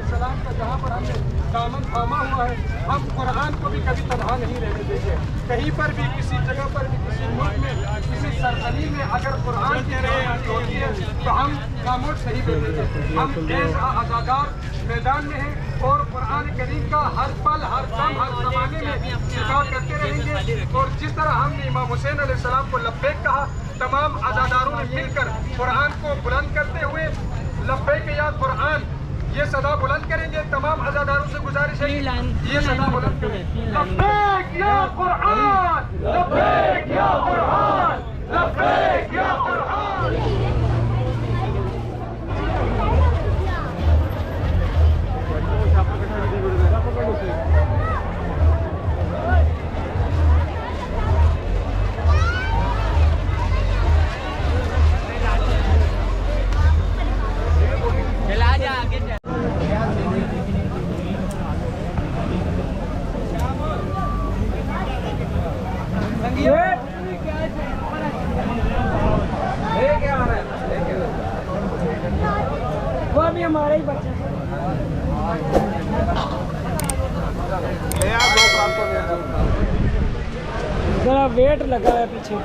सलाम का जहाँ पर हमने दामन थामा हुआ है, हम कुरान को भी कभी तनहा नहीं रहने देंगे। कहीं पर भी, किसी जगह पर भी, किसी मुल्क में, किसी सरजमीन में अगर कुरान की तरह होती है तो हम खामोश नहीं बैठेंगे। हम आज़ादार मैदान में हैं और कुरान करीम का हर पल, हर दम, हर ज़माने में दिफा करते रहेंगे। और जिस तरह हमने इमाम हुसैन अलैहिस्सलाम को लब्बैक कहा, तमाम आज़ादारों ने मिलकर कुरान को बुलंद करते हुए लब्बैक या कुरान ये सदा बुलंद करेंगे। तमाम आज़ादारों से गुजारिश है ये सदा बुलंद करें। लब्बैक या कुरान, लब्बैक या कुरान, लब्बैक या कुरान। वो भी हमारे ही बच्चे जरा वेट लगा है पीछे।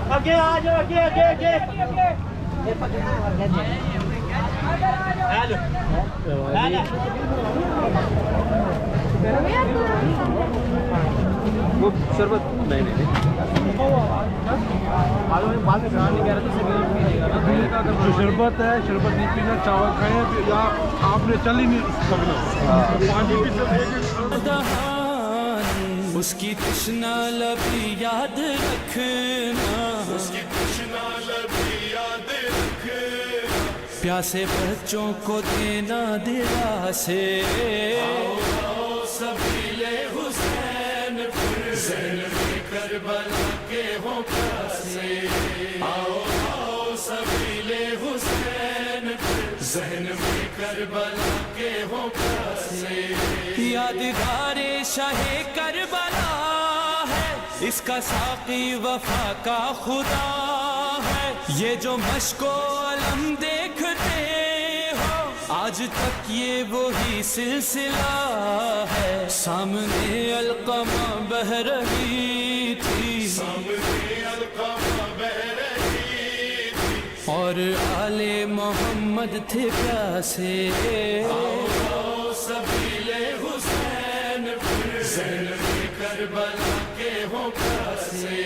आगे आ जाओ, आगे आगे आगे। वो शरबत नहीं नहीं शरबत है, शरबत नहीं पीना, चावल खाए या आपने चल ही नहीं सकना, पानी भी उसकी तृष्णा लबी याद रखना, उसकी तृष्णा लबी याद रखना, प्यासे बच्चों को देना दिलासे। आओ आओ सबीले हुसैन ज़हन में करबला के हो प्यासे। आओ आओ सबीले हुसैन ज़हन में करबला के हो प्यासे। यादगारे शाहे करबला है, इसका साक़ी वफा का खुदा है। ये जो मश्को अलम देखते हो, आज तक ये वही सिलसिला है। सामने अलक़मा बह रही थी, सामने अलक़मा बह रही थी, और आले मोहम्मद थे प्यासे। आओ आओ सबीले हुसैन ज़हन में करबला के हो प्यासे।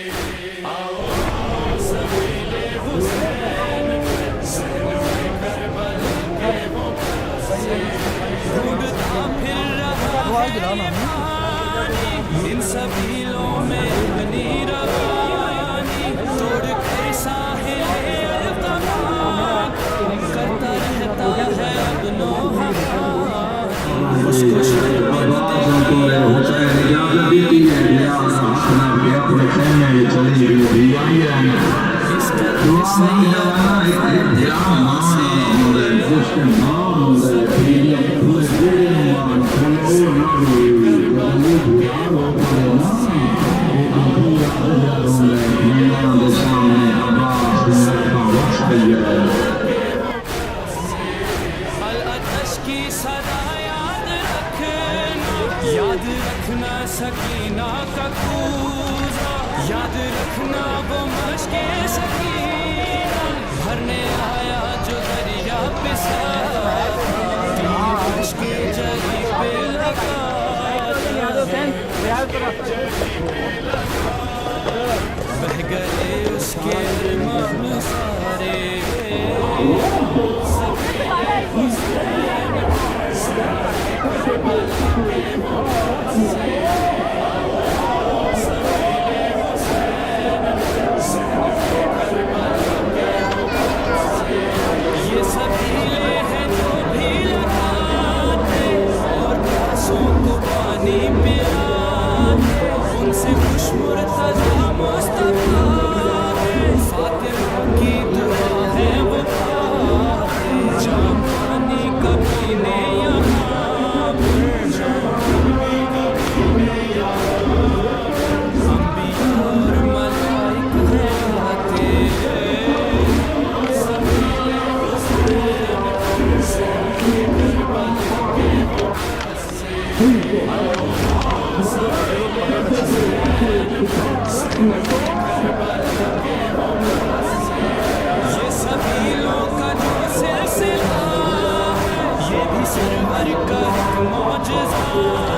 आओ आओ सबीले हुसैन ज़हन में करबला के हो प्यासे। ढूंढता फिर रहा है ये पानी, इन सबीलों में अपनी रवानी, तोड़ कर साहिले अलक़मा करता रहता है अपनो उसको याद रखना सकीना का कूजा, याद रखना वो मश्के सकीना, भरने आया जो दरिया पे के जरी पे लगा, बह गए उसके अरमान सारे। ये सबीले हैं जो भी लगाते, ये सबीलों का जो सिलसिला, ये भी सरवर का एक मौजज़ा।